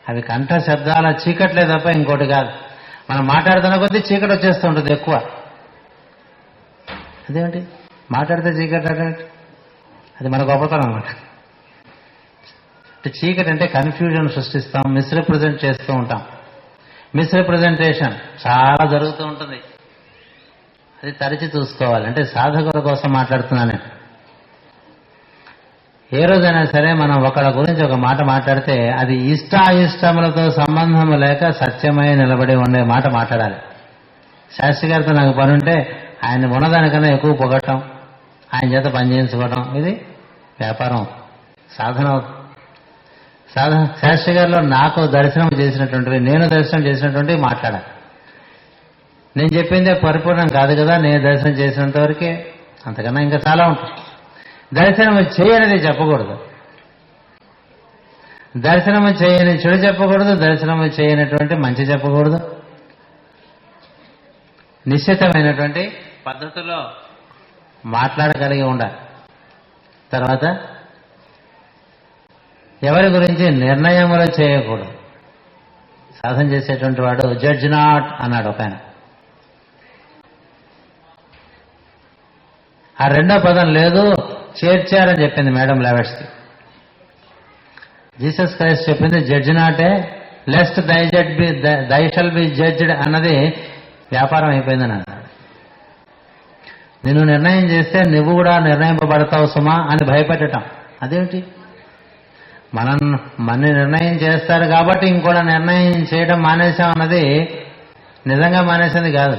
అవి కంఠ శబ్దాల చీకట్లే తప్ప ఇంకోటి కాదు. మనం మాట్లాడుతున్న కొద్దీ చీకటి వచ్చేస్తూ ఉంటుంది ఎక్కువ. అదేమిటి మాట్లాడితే చీకటి అంటే? అది మన గొప్పతనం అన్నమాట. చీకటి అంటే కన్ఫ్యూజన్ సృష్టిస్తాం, మిస్రిప్రజెంట్ చేస్తూ ఉంటాం. మిస్రిప్రజెంటేషన్ చాలా జరుగుతూ ఉంటుంది. అది తరిచి చూసుకోవాలి. అంటే సాధకుల కోసం మాట్లాడుతున్నాను. ఏ రోజైనా సరే మనం ఒకళ్ళ గురించి ఒక మాట మాట్లాడితే అది ఇష్టాయిష్టములతో సంబంధం లేక సత్యమై నిలబడి ఉండే మాట మాట్లాడాలి. శాస్త్రి గారితో నాకు పని ఉంటే ఆయన ఉన్నదానికన్నా ఎక్కువ పొగట్టం, ఆయన చేత పని చేయించుకోవడం, ఇది వ్యాపారం, సాధన. శాస్త్రి గారిలో నాకు దర్శనం చేసినటువంటివి, నేను దర్శనం చేసినటువంటివి మాట్లాడాలి. నేను చెప్పిందే పరిపూర్ణం కాదు కదా, నేను దర్శనం చేసినంత వరకే, అంతకన్నా ఇంకా చాలా ఉంటుంది. దర్శనము చేయనిది చెప్పకూడదు, దర్శనము చేయని చెడు చెప్పకూడదు, దర్శనము చేయనటువంటి మంచి చెప్పకూడదు. నిశ్చితమైనటువంటి పద్ధతిలో మాట్లాడగలిగి ఉండాలి. తర్వాత ఎవరి గురించి నిర్ణయములు చేయకూడదు. సాధన చేసేటువంటి వాడు జడ్జ్ నాట్ అన్నాడు ఒక ఆయన. ఆ రెండో పదం లేదు, చేర్చారని చెప్పింది మేడం లెవెట్స్కి. జీసస్ క్రైస్ట్ చెప్పింది జడ్జ్ నాటే, లెస్ట్ దై షల్ బి జడ్జ్డ్ అన్నది వ్యాపారం అయిపోయిందని అన్నాడు. నిన్ను నిర్ణయం చేస్తే నువ్వు కూడా నిర్ణయింపబడతావు సుమా అని భయపెట్టడం. అదేమిటి? మన నిర్ణయం చేస్తారు కాబట్టి ఇంకోటి నిర్ణయం చేయడం మానేశాం అన్నది నిజంగా మానేసింది కాదు.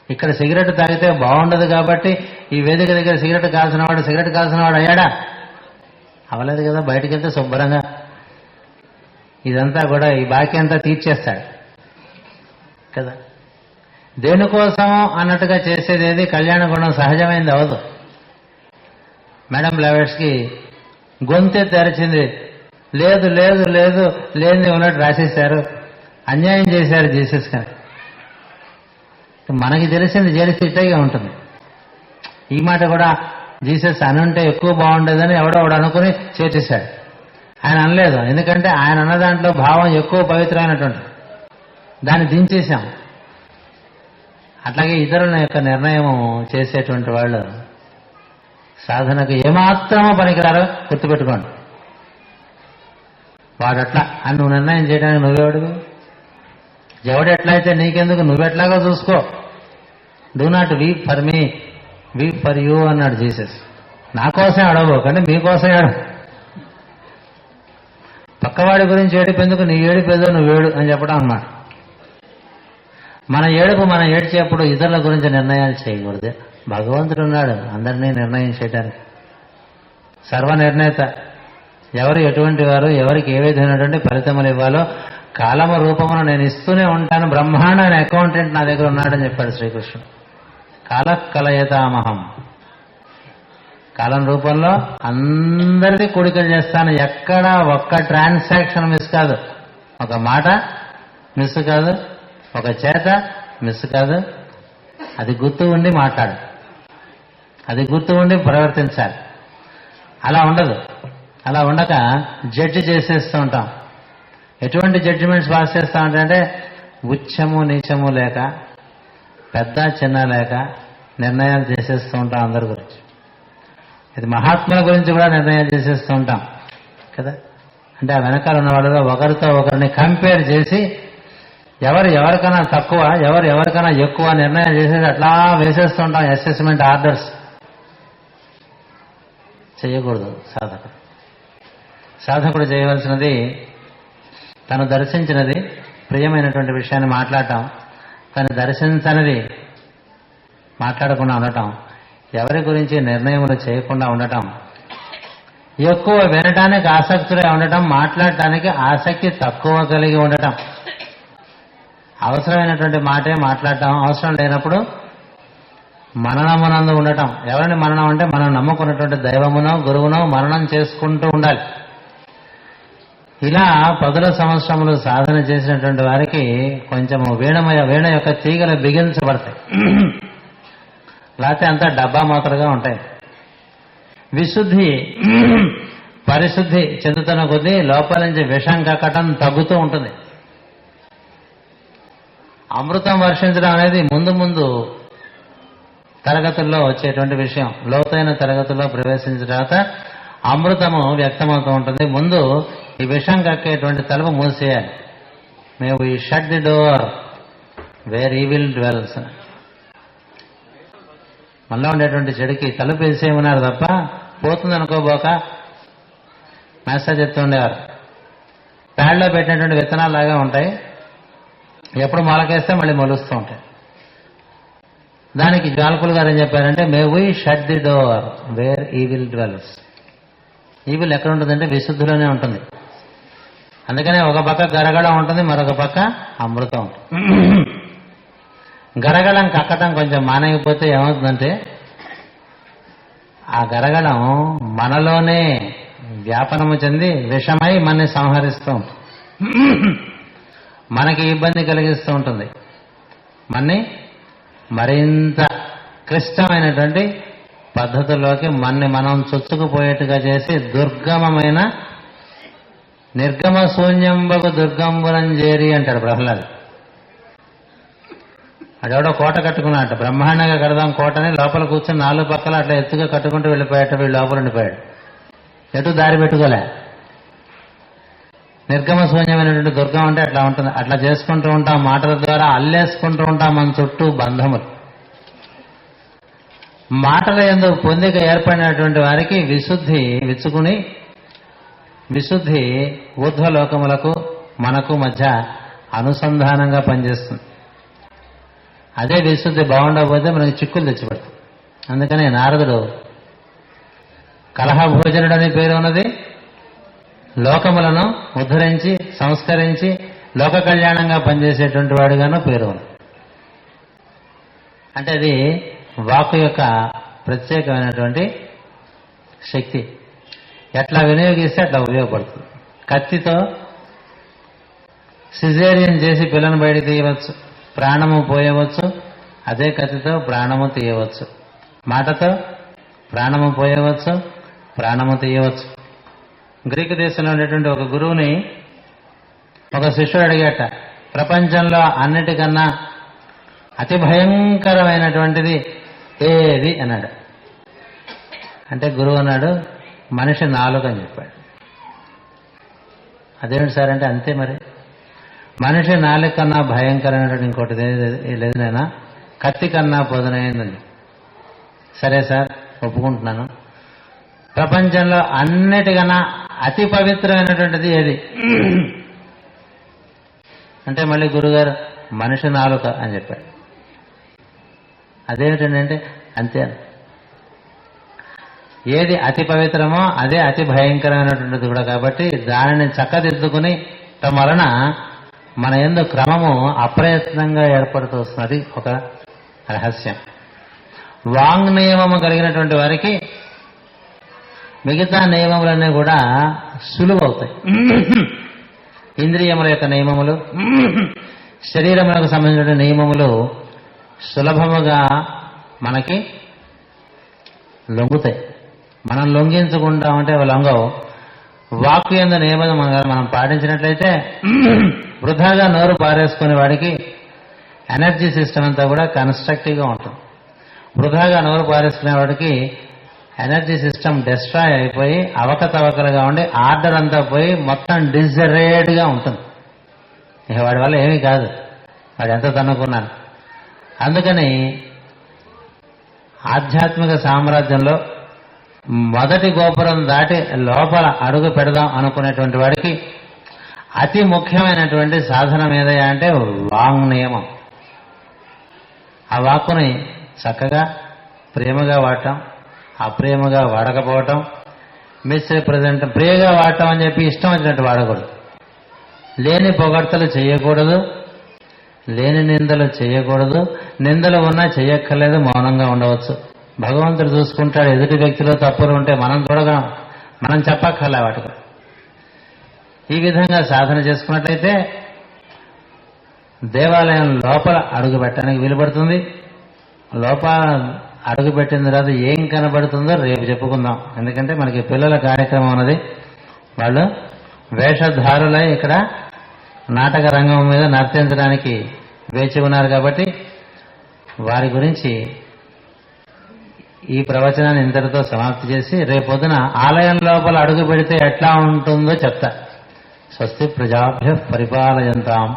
ఇక్కడ సిగరెట్ తాగితే బాగుండదు కాబట్టి ఈ వేదిక దగ్గర సిగరెట్ కాల్సిన వాడు అయ్యాడా? అవలేదు కదా. బయటికి వెళ్తే శుభ్రంగా ఇదంతా కూడా ఈ బాకీ అంతా తీర్చేస్తాడు కదా. దేనికోసమో అన్నట్టుగా చేసేది ఏది కళ్యాణ గుణం సహజమైంది అవదు. మేడం లెవెట్స్కి గొంతె తెరచింది. లేదు లేదు లేదు లేని ఉన్నట్టు రాసేశారు, అన్యాయం చేశారు జీసస్ కానీ. మనకి తెలిసింది జలిసి ఇట్టగా ఉంటుంది. ఈ మాట కూడా జీసస్ అనుంటే ఎక్కువ బాగుండేదని ఎవడో అనుకుని చేర్చేశాడు. ఆయన అనలేదు, ఎందుకంటే ఆయన అన్న దాంట్లో భావం ఎక్కువ పవిత్రమైనటువంటి దాన్ని దించేశాం. అట్లాగే ఇతరుల యొక్క నిర్ణయం చేసేటువంటి వాళ్ళు సాధనకు ఏమాత్రమో పనికిరారో గుర్తుపెట్టుకోండి. వాడట్లా అని నువ్వు నిర్ణయం చేయడానికి నువ్వెవడుగు? ఎవడెట్లయితే నీకెందుకు, నువ్వెట్లాగో చూసుకో. Do not weep for me, weep for you అన్నాడు జీసస్. నా కోసం అడవకండి, మీకోసం అడవు. పక్కవాడి గురించి ఏడిపెందుకు, నీ ఏడిపేదో నువ్వేడు అని చెప్పడం అన్నమాట. మన ఏడుపు మనం ఏడ్చేప్పుడు ఇతరుల గురించి నిర్ణయాలు చేయకూడదు. భగవంతుడు ఉన్నాడు అందరినీ నిర్ణయం చేయడానికి, సర్వనిర్ణేత. ఎవరు ఎటువంటి వారు, ఎవరికి ఏ విధమైనటువంటి ఫలితములు ఇవ్వాలో కాలము రూపమును నేను ఇస్తూనే ఉంటాను. బ్రహ్మాండ అకౌంటెంట్ నా దగ్గర ఉన్నాడని చెప్పాడు శ్రీకృష్ణుడు. కాల కలయతామహం, కాలం రూపంలో అందరిది కూడికలు చేస్తాను. ఎక్కడ ఒక్క ట్రాన్సాక్షన్ మిస్ కాదు, ఒక మాట మిస్ కాదు, ఒక చేత మిస్ కాదు. అది గుర్తు ఉండి మాట్లాడు, అది గుర్తు ఉండి ప్రవర్తించాలి. అలా ఉండదు. అలా ఉండక జడ్జి చేసేస్తూ ఉంటాం. ఎటువంటి జడ్జిమెంట్స్ పాస్ చేస్తూ ఉంటాయంటే ఉచ్చము నీచము లేక, పెద్ద చిన్న లేక నిర్ణయాలు చేసేస్తూ ఉంటాం అందరి గురించి. ఇది మహాత్ముల గురించి కూడా నిర్ణయాలు చేసేస్తూ ఉంటాం కదా. అంటే ఆ వెనకాల ఉన్న వాళ్ళలో ఒకరితో ఒకరిని కంపేర్ చేసి ఎవరికైనా తక్కువ, ఎవరికైనా ఎక్కువ నిర్ణయం చేసేసి అట్లా వేసేస్తూ ఉంటాం. అసెస్మెంట్ ఆర్డర్స్ చేయకూడదు సాధకుడు. సాధకుడు చేయవలసినది తను దర్శించినది ప్రియమైనటువంటి విషయాన్ని మాట్లాడటం, తను దర్శించనిది మాట్లాడకుండా ఉండటం, ఎవరి గురించి నిర్ణయములు చేయకుండా ఉండటం, ఎక్కువ వినటానికి ఆసక్తులై ఉండటం, మాట్లాడటానికి ఆసక్తి తక్కువ కలిగి ఉండటం, అవసరమైనటువంటి మాటే మాట్లాడటం, అవసరం లేనప్పుడు మననమునందు ఉండటం. ఎవరిని మననం అంటే మనం నమ్ముకున్నటువంటి దైవమునో గురువునో మననం చేసుకుంటూ ఉండాలి. ఇలా 10 సంవత్సరములు సాధన చేసినటువంటి వారికి కొంచెము వీణ యొక్క తీగలు బిగించబడతాయి. లేకపోతే అంతా డబ్బా మాత్రగా ఉంటాయి. విశుద్ధి పరిశుద్ధి చెందుతున్న కొద్దీ లోపల నుంచి విషం కక్కటం తగ్గుతూ ఉంటుంది. అమృతం వర్షించడం అనేది ముందు తరగతుల్లో వచ్చేటువంటి విషయం. లోతైన తరగతుల్లో ప్రవేశించిన తర్వాత అమృతము వ్యక్తమవుతూ ఉంటుంది. ముందు ఈ విషం కక్కేటువంటి తలుపు మూసేయాలి. May we shut the door where evil dwells. మనలో ఉండేటువంటి చెడుకి తలుపు వేసేయమన్నారు తప్ప పోతుంది అనుకోబోక మెసేజ్ చెప్తూ ఉండేవారు. ప్యాడ్లో పెట్టినటువంటి విత్తనాలు లాగా ఉంటాయి, ఎప్పుడు మొలకేస్తే మళ్ళీ మొలుస్తూ ఉంటాయి. దానికి జ్వాలకులు గారు ఏం చెప్పారంటే may we shut the door where evil dwells. Evil ఎక్కడ ఉంటుందంటే విశుద్ధిలోనే ఉంటుంది. అందుకనే ఒక పక్క గరగడం ఉంటుంది, మరొక పక్క అమృతం ఉంటుంది. గరగడం కక్కటం కొంచెం మానేయకపోతే ఏమవుతుందంటే ఆ గరగడం మనలోనే వ్యాపనము చెంది విషమై మనని సంహరిస్తూ ఉంటుంది, మనకి ఇబ్బంది కలిగిస్తూ ఉంటుంది, మనని మరింత క్లిష్టమైనటువంటి పద్ధతుల్లోకి మనని మనం చొచ్చుకుపోయేట్టుగా చేసి దుర్గమమైన నిర్గమ శూన్యంబకు దుర్గంబురం చేరి అంటాడు ప్రహ్లాదు. అడెవడో కోట కట్టుకున్నాడు, బ్రహ్మాండంగా కడదాం కోటని, లోపల కూర్చొని 4 పక్కల అట్లా ఎత్తుగా కట్టుకుంటూ వెళ్ళిపోయాట. వీళ్ళు లోపల ఉండిపోయాడు, ఎటు దారి పెట్టుకోలే. నిర్గమ శూన్యమైనటువంటి దుర్గం అంటే అట్లా ఉంటుంది. అట్లా చేసుకుంటూ ఉంటాం, మాటల ద్వారా అల్లేసుకుంటూ ఉంటాం మన చుట్టూ బంధములు. మాటల యందు పొందిక ఏర్పడినటువంటి వారికి విశుద్ధి విచ్చుకుని, విశుద్ధి ఊర్ధ్వలోకములకు మనకు మధ్య అనుసంధానంగా పనిచేస్తుంది. అదే విశుద్ధి బాగుండకపోతే మనకి చిక్కులు తెచ్చిపెడుతుంది. అందుకని నారదుడు కలహ భోజనుడు అనే పేరు ఉన్నది. లోకములను ఉద్ధరించి సంస్కరించి లోక కళ్యాణంగా పనిచేసేటువంటి వాడిగాను పేరు ఉన్నది. అంటే అది వాక్కు యొక్క ప్రత్యేకమైనటువంటి శక్తి. ఎట్లా వినియోగిస్తే అట్లా ఉపయోగపడుతుంది. కత్తితో సిజేరియన్ చేసి పిల్లను బయట తీయవచ్చు, ప్రాణము పోయవచ్చు. అదే కత్తితో ప్రాణము తీయవచ్చు. మాటతో ప్రాణము పోయవచ్చు, ప్రాణము తీయవచ్చు. గ్రీకు దేశంలో ఉండేటువంటి ఒక గురువుని ఒక శిష్యుడు అడిగాట, ప్రపంచంలో అన్నిటికన్నా అతి భయంకరమైనటువంటిది ఏది అన్నాడు. అంటే గురువు అన్నాడు మనిషి నాలుక అని చెప్పాడు. అదేమిటి సార్ అంటే అంతే మరి, మనిషి నాలుక కన్నా భయంకరమైనటువంటి ఇంకోటి లేదు నైనా, కత్తి కన్నా పొదనైందని. సరే సార్ ఒప్పుకుంటున్నాను. ప్రపంచంలో అన్నిటికన్నా అతి పవిత్రమైనటువంటిది ఏది అంటే మళ్ళీ గురుగారు మనిషి నాలుక అని చెప్పాడు. అదేమిటంటే అంతే. ఏది అతి పవిత్రమో అదే అతి భయంకరమైనటువంటిది కూడా. కాబట్టి దానిని చక్కదిద్దుకుని వలన మన యందు క్రమము అప్రయత్నంగా ఏర్పడుతూ వస్తున్నది ఒక రహస్యం. వాంగ్ నియమము కలిగినటువంటి వారికి మిగతా నియమములన్నీ కూడా సులువవుతాయి. ఇంద్రియముల యొక్క నియమములు, శరీరములకు సంబంధించిన నియమములు సులభముగా మనకి లొంగుతాయి. మనం లొంగించకుండా ఉంటే అవి లొంగవు. వాక్కు యందు నియమం మనం పాటించినట్లయితే వృధాగా నోరు పారేసుకునే వాడికి ఎనర్జీ సిస్టమ్ అంతా కూడా కన్స్ట్రక్టివ్గా ఉంటుంది. వృధాగా నోరు పారేసుకునే వాడికి ఎనర్జీ సిస్టమ్ డిస్ట్రాయ్ అయిపోయి అవకతవకలుగా ఉండి ఆర్డర్ అంతా పోయి మొత్తం డిజరేట్గా ఉంటుంది. ఇక వాడి వల్ల ఏమీ కాదు, వాడు ఎంత తన్నుకున్నాను. అందుకని ఆధ్యాత్మిక సామ్రాజ్యంలో మొదటి గోపురం దాటి లోపల అడుగు పెడదాం అనుకునేటువంటి వాడికి అతి ముఖ్యమైనటువంటి సాధనం ఏదయ్యా అంటే వాంగ్ నియమం. ఆ వాక్కుని చక్కగా ప్రేమగా వాడటం, అప్రేమగా వాడకపోవటం, మిస్రిప్రజెంట్. ప్రియగా వాడటం అని చెప్పి ఇష్టం వచ్చినట్టు వాడకూడదు. లేని పొగడ్తలు చేయకూడదు, లేని నిందలు చేయకూడదు. నిందలు ఉన్నా చేయక్కర్లేదు, మౌనంగా ఉండవచ్చు. భగవంతుడు చూసుకుంటాడు. ఎదుటి వ్యక్తిలో తప్పులు ఉంటే మనం చెప్పక్కర్లే వాటికి. ఈ విధంగా సాధన చేసుకున్నట్లయితే దేవాలయం లోపల అడుగు పెట్టడానికి వీలుపడుతుంది. లోపల అడుగు పెట్టిన తర్వాత ఏం కనబడుతుందో రేపు చెప్పుకుందాం. ఎందుకంటే మనకి పిల్లల కార్యక్రమం ఉన్నది. వాళ్ళు వేషధారులై ఇక్కడ నాటక రంగం మీద నర్తించడానికి వేచి ఉన్నారు. కాబట్టి వారి గురించి ఈ ప్రవచనాన్ని ఇంతటితో సమాప్తి చేసి రేపొద్దున ఆలయం లోపల అడుగు పెడితే ఎట్లా ఉంటుందో చెప్తా. స్వస్తి ప్రజాభ్యః పరిపాలయంతాం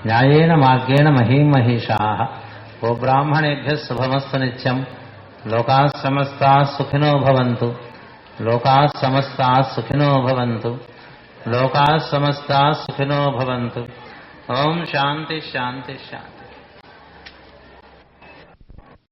న్యాయేన మార్గేణ మహీమహీషాః గోబ్రాహ్మణేభ్యః శుభమస్తు నిత్యం. లోకాః సమస్తాః సుఖినో భవంతు. లోకాః సమస్తాః సుఖినో భవంతు. లోకాః సమస్తాః సుఖినో భవంతు. ఓం శాంతి శాంతి శాంతి.